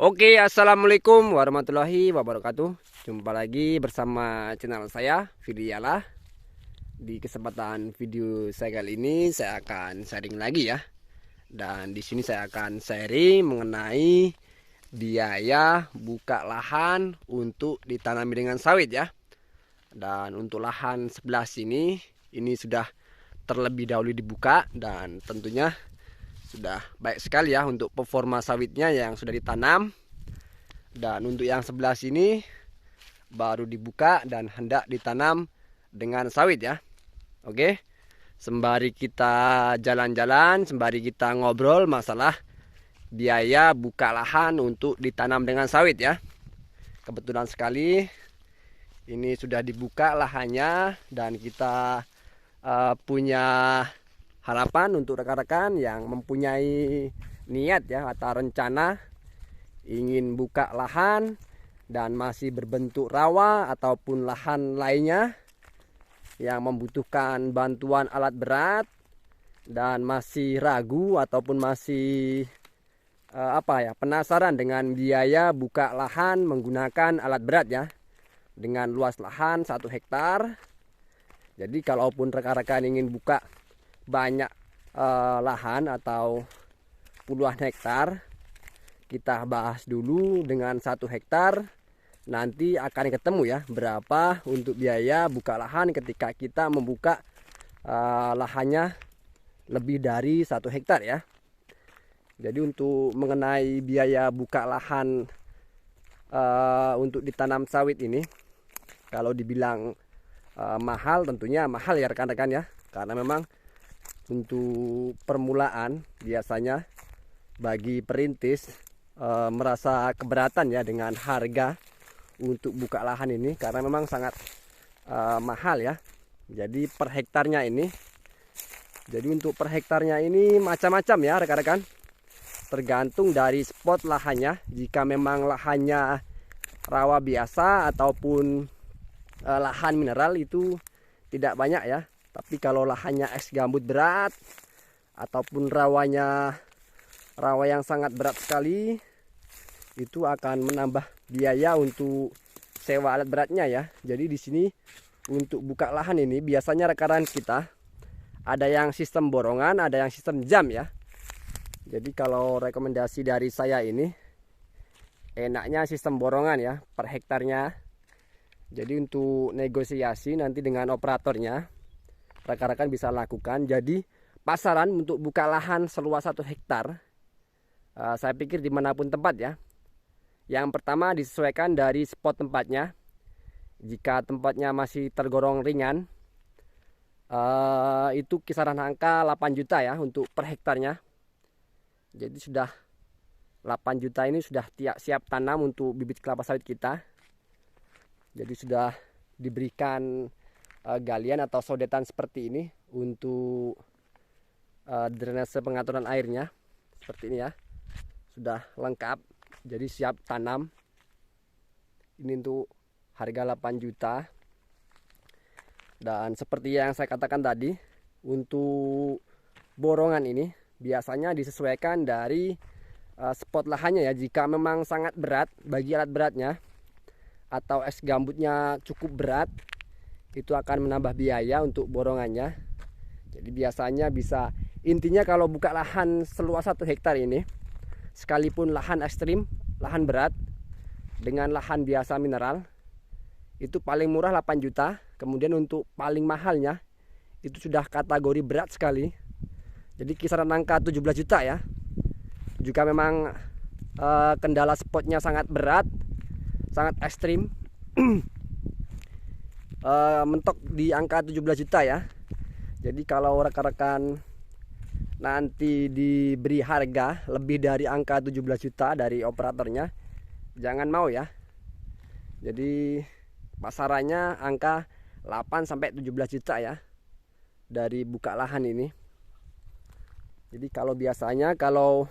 Oke, assalamualaikum warahmatullahi wabarakatuh. Jumpa lagi bersama channel saya, Vidialah. Di kesempatan video saya kali ini, saya akan sharing lagi ya. Dan di sini saya akan sharing mengenai biaya buka lahan untuk ditanami dengan sawit ya. Dan untuk lahan sebelah sini, ini sudah terlebih dahulu dibuka dan tentunya sudah baik sekali ya untuk performa sawitnya yang sudah ditanam. Dan untuk yang sebelah sini baru dibuka dan hendak ditanam dengan sawit ya. Oke, sembari kita jalan-jalan, sembari kita ngobrol masalah biaya buka lahan untuk ditanam dengan sawit ya. Kebetulan sekali ini sudah dibuka lahannya dan kita punya harapan untuk rekan-rekan yang mempunyai niat ya atau rencana ingin buka lahan dan masih berbentuk rawa ataupun lahan lainnya yang membutuhkan bantuan alat berat dan masih ragu ataupun masih penasaran dengan biaya buka lahan menggunakan alat berat ya, dengan luas lahan 1 hektar. Jadi kalaupun rekan-rekan ingin buka banyak lahan atau puluhan hektar, kita bahas dulu dengan 1 hektar. Nanti akan ketemu ya berapa untuk biaya buka lahan ketika kita membuka lahannya lebih dari 1 hektar ya. Jadi untuk mengenai biaya buka lahan untuk ditanam sawit ini, kalau dibilang mahal, tentunya mahal ya rekan-rekan ya. Karena memang untuk permulaan biasanya bagi perintis merasa keberatan ya dengan harga untuk buka lahan ini, karena memang sangat mahal ya. Jadi per hektarnya ini, untuk per hektarnya ini macam-macam ya rekan-rekan, tergantung dari spot lahannya. Jika memang lahannya rawa biasa ataupun lahan mineral itu tidak banyak ya. Tapi kalau lahannya es gambut berat ataupun rawa yang sangat berat sekali, itu akan menambah biaya untuk sewa alat beratnya ya. Jadi di sini untuk buka lahan ini biasanya rekan-rekan kita ada yang sistem borongan, ada yang sistem jam ya. Jadi kalau rekomendasi dari saya ini enaknya sistem borongan ya per hektarnya. Jadi untuk negosiasi nanti dengan operatornya rekan-rekan bisa lakukan. Jadi pasaran untuk buka lahan seluas 1 hektar, saya pikir dimanapun tempat ya. Yang pertama disesuaikan dari spot tempatnya. Jika tempatnya masih tergolong ringan, itu kisaran angka 8 juta ya untuk per hektarnya. Jadi sudah 8 juta ini sudah siap tanam untuk bibit kelapa sawit kita. Jadi sudah diberikan galian atau sodetan seperti ini untuk drainase pengaturan airnya seperti ini ya. Sudah lengkap, jadi siap tanam. Ini untuk harga 8 juta. Dan seperti yang saya katakan tadi, untuk borongan ini biasanya disesuaikan dari spot lahannya ya. Jika memang sangat berat bagi alat beratnya atau es gambutnya cukup berat, itu akan menambah biaya untuk borongannya. Jadi biasanya bisa, intinya kalau buka lahan seluas 1 hektar ini, sekalipun lahan ekstrim, lahan berat dengan lahan biasa mineral, itu paling murah 8 juta. Kemudian untuk paling mahalnya itu sudah kategori berat sekali, jadi kisaran angka 17 juta ya. Jika memang kendala spotnya sangat berat, sangat ekstrim, mentok di angka 17 juta ya. Jadi kalau rekan-rekan nanti diberi harga lebih dari angka 17 juta dari operatornya, jangan mau ya. Jadi pasarannya angka 8 sampai 17 juta ya dari buka lahan ini. Jadi kalau biasanya kalau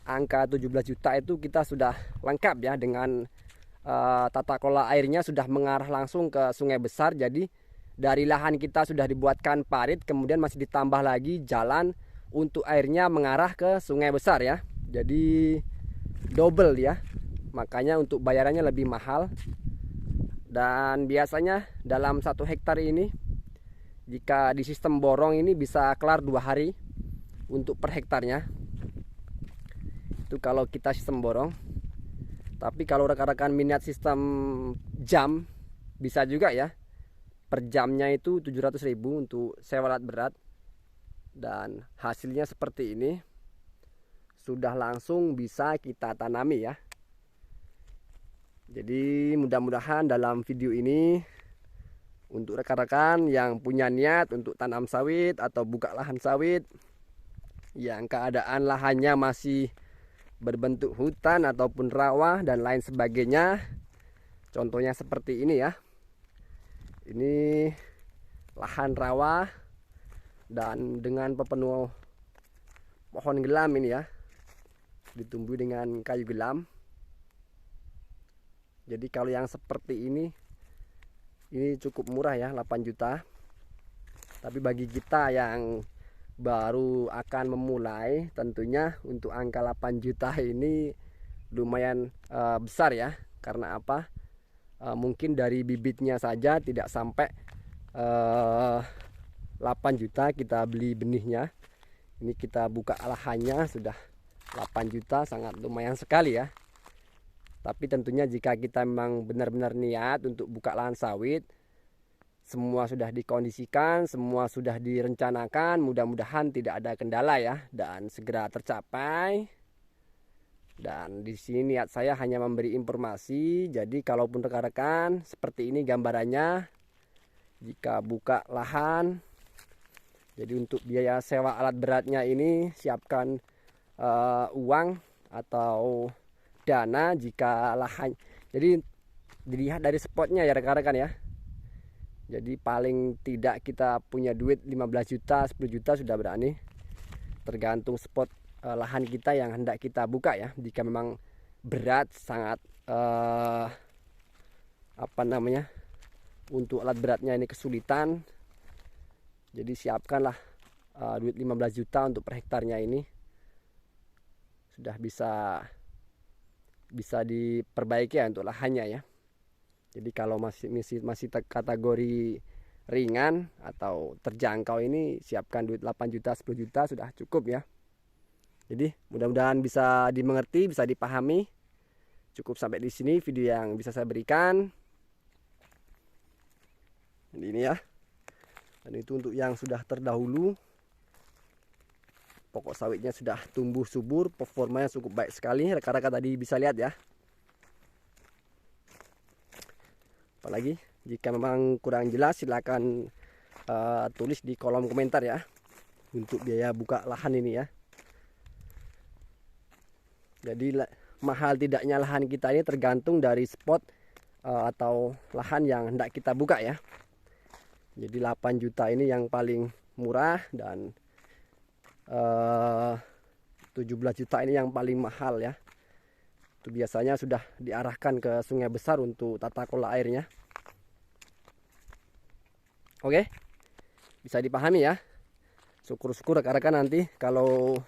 angka 17 juta itu kita sudah lengkap ya dengan tata kelola airnya sudah mengarah langsung ke sungai besar. Jadi dari lahan kita sudah dibuatkan parit, kemudian masih ditambah lagi jalan untuk airnya mengarah ke sungai besar ya. Jadi double ya, makanya untuk bayarannya lebih mahal. Dan biasanya dalam 1 hektar ini, jika di sistem borong ini bisa kelar 2 hari untuk per hektarnya, itu kalau kita sistem borong. Tapi kalau rekan-rekan minat sistem jam, bisa juga ya, per jamnya itu 700.000 untuk sewa alat berat. Dan hasilnya seperti ini, sudah langsung bisa kita tanami ya. Jadi mudah-mudahan dalam video ini, untuk rekan-rekan yang punya niat untuk tanam sawit atau buka lahan sawit yang keadaan lahannya masih berbentuk hutan ataupun rawa dan lain sebagainya, contohnya seperti ini ya. Ini lahan rawa dan dengan pepenuh pohon gelam ini ya, ditumbuhi dengan kayu gelam. Jadi kalau yang seperti ini cukup murah ya, 8 juta. Tapi bagi kita yang baru akan memulai, tentunya untuk angka 8 juta ini lumayan besar ya. Karena apa? Mungkin dari bibitnya saja tidak sampai 8 juta kita beli benihnya. Ini kita buka lahannya sudah 8 juta, sangat lumayan sekali ya. Tapi tentunya jika kita memang benar-benar niat untuk buka lahan sawit, semua sudah dikondisikan, semua sudah direncanakan, mudah-mudahan tidak ada kendala ya, dan segera tercapai. Dan di sini niat saya hanya memberi informasi. Jadi kalaupun rekan-rekan seperti ini gambarannya, jika buka lahan, jadi untuk biaya sewa alat beratnya ini siapkan uang atau dana jika lahan. Jadi dilihat dari spotnya ya rekan-rekan ya. Jadi paling tidak kita punya duit 15 juta, 10 juta sudah berani. Tergantung spot lahan kita yang hendak kita buka ya. Jika memang berat, sangat untuk alat beratnya ini kesulitan, jadi siapkanlah duit 15 juta untuk per hektarnya ini. Sudah bisa diperbaiki ya untuk lahannya ya. Jadi kalau masih kategori ringan atau terjangkau ini, siapkan duit 8 juta, 10 juta sudah cukup ya. Jadi mudah-mudahan bisa dimengerti, bisa dipahami. Cukup sampai di sini video yang bisa saya berikan. Ini ya. Dan itu untuk yang sudah terdahulu. Pokok sawitnya sudah tumbuh subur, performanya cukup baik sekali. Rekan-rekan tadi bisa lihat ya. Apalagi jika memang kurang jelas, silakan tulis di kolom komentar ya, untuk biaya buka lahan ini ya. Jadi mahal tidaknya lahan kita ini tergantung dari spot atau lahan yang hendak kita buka ya. Jadi 8 juta ini yang paling murah, dan 17 juta ini yang paling mahal ya. Itu biasanya sudah diarahkan ke sungai besar untuk tata kelola airnya. Oke, bisa dipahami ya. Syukur-syukur rekan-rekan nanti kalau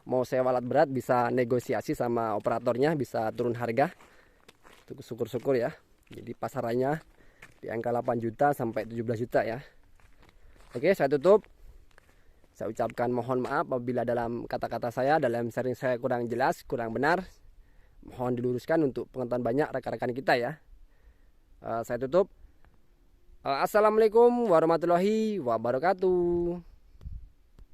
mau sewa alat berat bisa negosiasi sama operatornya, bisa turun harga. Itu syukur-syukur ya. Jadi pasarannya di angka 8 juta sampai 17 juta ya. Oke, saya tutup. Saya ucapkan mohon maaf apabila dalam kata-kata saya, dalam sharing saya kurang jelas, kurang benar. Mohon diluruskan untuk pengetahuan banyak rekan-rekan kita ya. Saya tutup. Assalamualaikum warahmatullahi wabarakatuh.